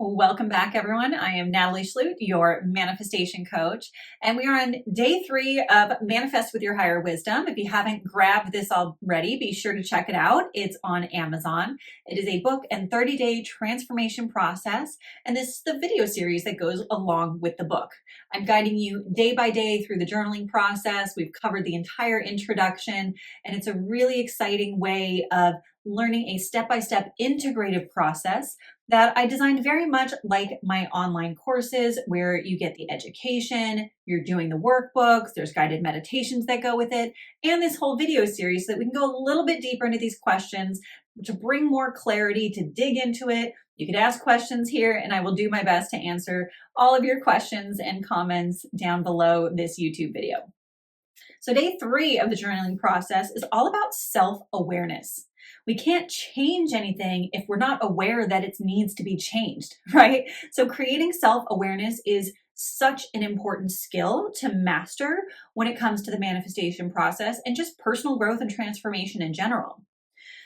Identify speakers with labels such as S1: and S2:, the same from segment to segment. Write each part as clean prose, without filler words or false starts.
S1: Welcome back, everyone. I am Natalie Schlute, your manifestation coach, and we are on day 3 of Manifest with Your Higher Wisdom. If you haven't grabbed this already, be sure to check it out. It's on Amazon. It is a book and 30-day transformation process, and this is the video series that goes along with the book. I'm guiding you day by day through the journaling process. We've covered the entire introduction, and it's a really exciting way of learning a step-by-step integrative process that I designed very much like my online courses, where you get the education, you're doing the workbooks, there's guided meditations that go with it, and this whole video series so that we can go a little bit deeper into these questions to bring more clarity, to dig into it. You can ask questions here, and I will do my best to answer all of your questions and comments down below this YouTube video. So day 3 of the journaling process is all about self-awareness. We can't change anything if we're not aware that it needs to be changed, right? So creating self-awareness is such an important skill to master when it comes to the manifestation process and just personal growth and transformation in general.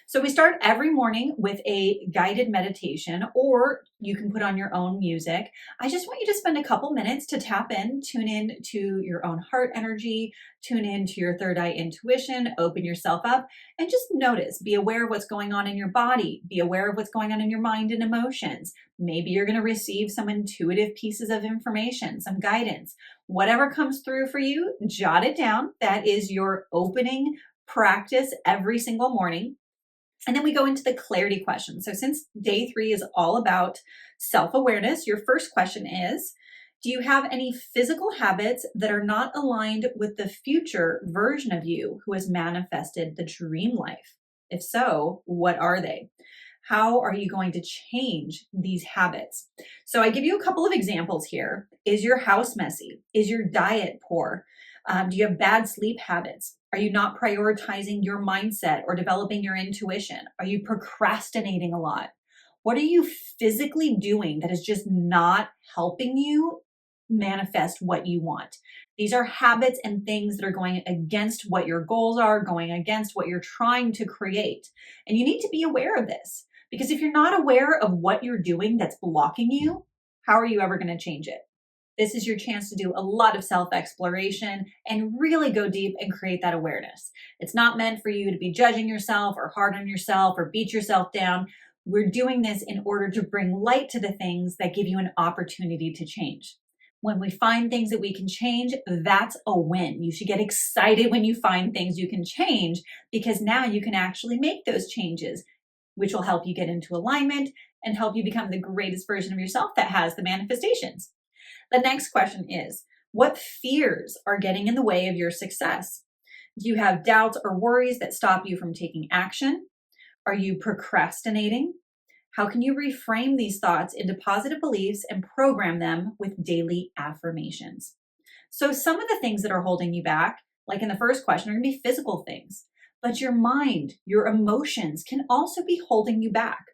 S1: So we start every morning with a guided meditation, or you can put on your own music. I just want you to spend a couple minutes to tap in, tune in to your own heart energy, tune in to your third eye intuition, open yourself up, and just notice, be aware of what's going on in your body, be aware of what's going on in your mind and emotions. Maybe you're going to receive some intuitive pieces of information, some guidance. Whatever comes through for you, jot it down. That is your opening practice every single morning. And then we go into the clarity question. So since day 3 is all about self-awareness, your first question is, do you have any physical habits that are not aligned with the future version of you who has manifested the dream life? If so, what are they? How are you going to change these habits? So I give you a couple of examples here. Is your house messy? Is your diet poor? Do you have bad sleep habits? Are you not prioritizing your mindset or developing your intuition? Are you procrastinating a lot? What are you physically doing that is just not helping you manifest what you want? These are habits and things that are going against what your goals are, going against what you're trying to create. And you need to be aware of this, because if you're not aware of what you're doing that's blocking you, how are you ever going to change it? This is your chance to do a lot of self-exploration and really go deep and create that awareness. It's not meant for you to be judging yourself or hard on yourself or beat yourself down. We're doing this in order to bring light to the things that give you an opportunity to change. When we find things that we can change, that's a win. You should get excited when you find things you can change, because now you can actually make those changes, which will help you get into alignment and help you become the greatest version of yourself that has the manifestations. The next question is, what fears are getting in the way of your success? Do you have doubts or worries that stop you from taking action? Are you procrastinating? How can you reframe these thoughts into positive beliefs and program them with daily affirmations? So some of the things that are holding you back, like in the first question, are going to be physical things, but your mind, your emotions can also be holding you back.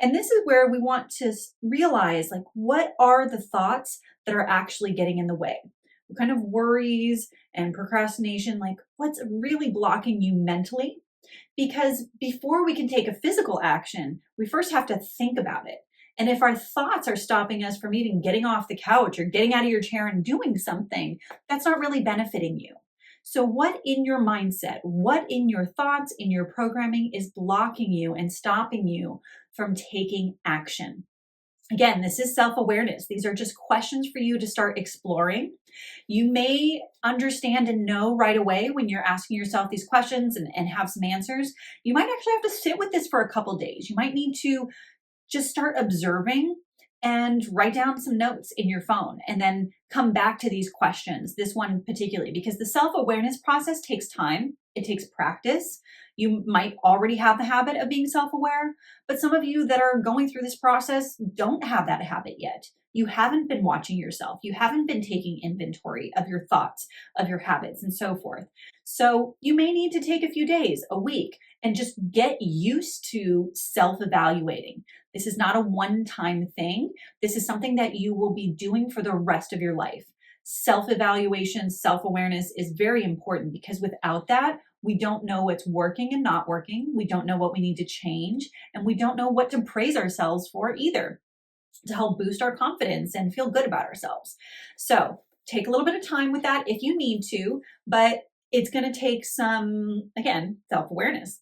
S1: And this is where we want to realize, like, what are the thoughts that are actually getting in the way? What kind of worries and procrastination, like what's really blocking you mentally? Because before we can take a physical action, we first have to think about it. And if our thoughts are stopping us from even getting off the couch or getting out of your chair and doing something, that's not really benefiting you. So what in your mindset, what in your thoughts, in your programming is blocking you and stopping you from taking action? Again, this is self-awareness. These are just questions for you to start exploring. You may understand and know right away when you're asking yourself these questions and have some answers. You might actually have to sit with this for a couple days. You might need to just start observing and write down some notes in your phone and then come back to these questions, this one particularly, because the self-awareness process takes time. It takes practice. You might already have the habit of being self-aware, but some of you that are going through this process don't have that habit yet. You haven't been watching yourself. You haven't been taking inventory of your thoughts, of your habits, and so forth. So you may need to take a few days, a week, and just get used to self-evaluating. This is not a one-time thing. This is something that you will be doing for the rest of your life. Self-evaluation, self-awareness is very important, because without that, we don't know what's working and not working. We don't know what we need to change, and we don't know what to praise ourselves for either. to help boost our confidence and feel good about ourselves. So take a little bit of time with that if you need to, but it's going to take some, again, self-awareness.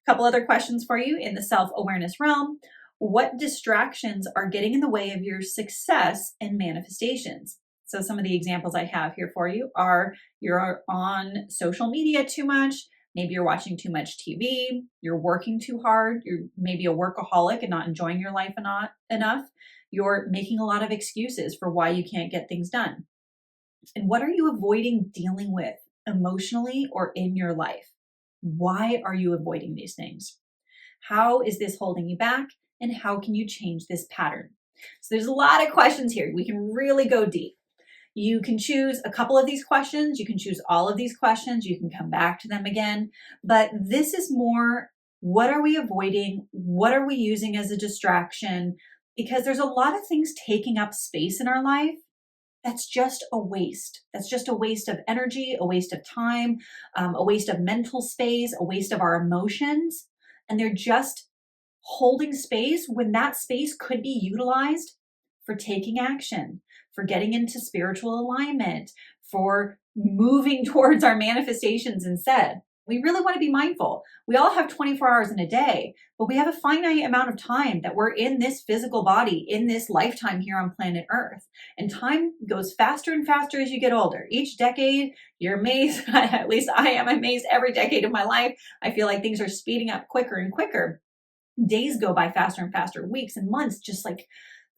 S1: A couple other questions for you in the self-awareness realm. What distractions are getting in the way of your success and manifestations? So some of the examples I have here for you are you're on social media too much. Maybe you're watching too much TV. You're working too hard. You're maybe a workaholic and not enjoying your life enough. You're making a lot of excuses for why you can't get things done. And what are you avoiding dealing with emotionally or in your life? Why are you avoiding these things? How is this holding you back? And how can you change this pattern? So there's a lot of questions here. We can really go deep. You can choose a couple of these questions. You can choose all of these questions. You can come back to them again. But this is more, what are we avoiding? What are we using as a distraction? Because there's a lot of things taking up space in our life. That's just a waste. That's just a waste of energy, a waste of time, a waste of mental space, a waste of our emotions. And they're just holding space when that space could be utilized for taking action, for getting into spiritual alignment, for moving towards our manifestations instead. We really want to be mindful. We all have 24 hours in a day, but we have a finite amount of time that we're in this physical body, in this lifetime here on planet Earth. And time goes faster and faster as you get older. Each decade, you're amazed, at least I am amazed every decade of my life. I feel like things are speeding up quicker and quicker. Days go by faster and faster, weeks and months, just like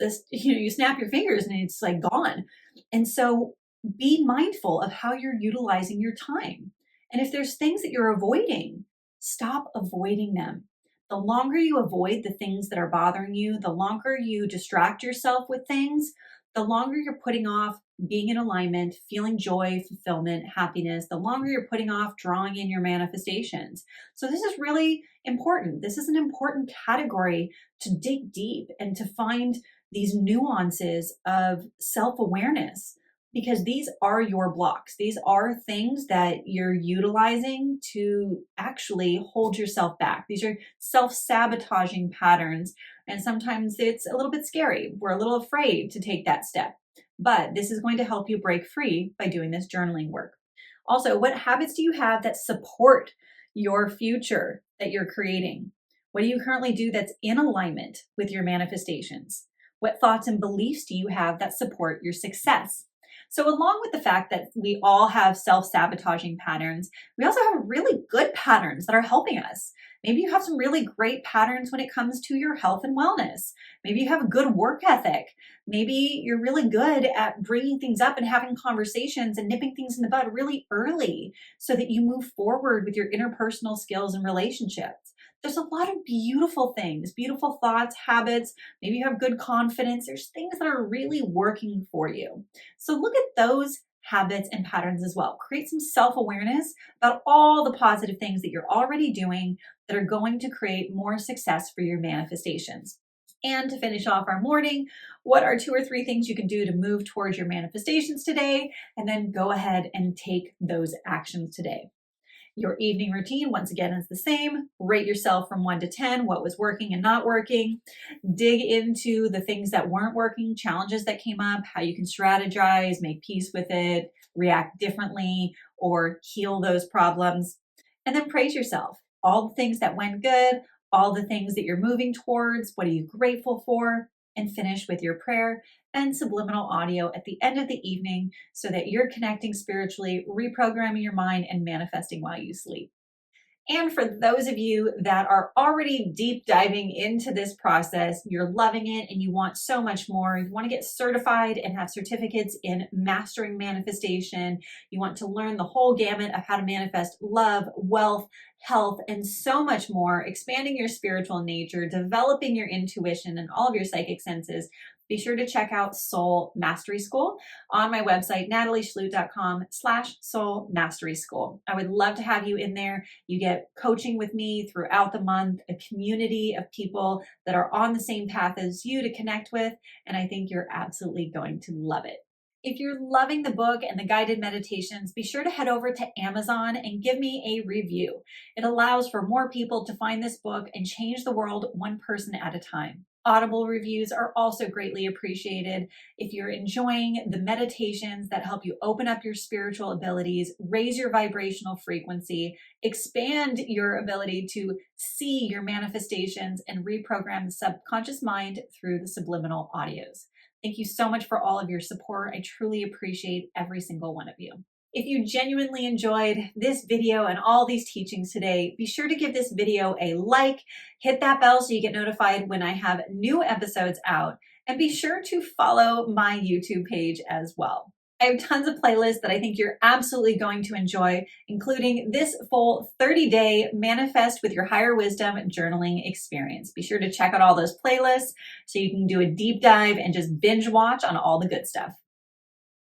S1: this, you snap your fingers and it's like gone. And so be mindful of how you're utilizing your time. And if there's things that you're avoiding, stop avoiding them. The longer you avoid the things that are bothering you, the longer you distract yourself with things, the longer you're putting off being in alignment, feeling joy, fulfillment, happiness, the longer you're putting off drawing in your manifestations. So this is really important. This is an important category to dig deep and to find these nuances of self-awareness, because these are your blocks. These are things that you're utilizing to actually hold yourself back. These are self-sabotaging patterns. And sometimes it's a little bit scary. We're a little afraid to take that step. But this is going to help you break free by doing this journaling work. Also, what habits do you have that support your future that you're creating? What do you currently do that's in alignment with your manifestations? What thoughts and beliefs do you have that support your success? So along with the fact that we all have self-sabotaging patterns, we also have really good patterns that are helping us. Maybe you have some really great patterns when it comes to your health and wellness. Maybe you have a good work ethic. Maybe you're really good at bringing things up and having conversations and nipping things in the bud really early so that you move forward with your interpersonal skills and relationships. There's a lot of beautiful things, beautiful thoughts, habits. Maybe you have good confidence. There's things that are really working for you. So look at those habits and patterns as well. Create some self-awareness about all the positive things that you're already doing that are going to create more success for your manifestations. And to finish off our morning, what are 2 or 3 things you can do to move towards your manifestations today? And then go ahead and take those actions today. Your evening routine, once again, is the same. Rate yourself from 1 to 10, what was working and not working. Dig into the things that weren't working, challenges that came up, how you can strategize, make peace with it, react differently, or heal those problems. And then praise yourself. All the things that went good, all the things that you're moving towards, what are you grateful for? And finish with your prayer and subliminal audio at the end of the evening so that you're connecting spiritually, reprogramming your mind, and manifesting while you sleep. And for those of you that are already deep diving into this process, you're loving it and you want so much more, you want to get certified and have certificates in mastering manifestation, you want to learn the whole gamut of how to manifest love, wealth, health, and so much more, expanding your spiritual nature, developing your intuition and all of your psychic senses, be sure to check out Soul Mastery School on my website, natalieschlute.com/Soul Mastery School. I would love to have you in there. You get coaching with me throughout the month, a community of people that are on the same path as you to connect with, and I think you're absolutely going to love it. If you're loving the book and the guided meditations, be sure to head over to Amazon and give me a review. It allows for more people to find this book and change the world one person at a time. Audible reviews are also greatly appreciated. If you're enjoying the meditations that help you open up your spiritual abilities, raise your vibrational frequency, expand your ability to see your manifestations, and reprogram the subconscious mind through the subliminal audios. Thank you so much for all of your support. I truly appreciate every single one of you. If you genuinely enjoyed this video and all these teachings today, be sure to give this video a like, hit that bell so you get notified when I have new episodes out, and be sure to follow my YouTube page as well. I have tons of playlists that I think you're absolutely going to enjoy, including this full 30-day Manifest with Your Higher Wisdom journaling experience. Be sure to check out all those playlists so you can do a deep dive and just binge watch on all the good stuff.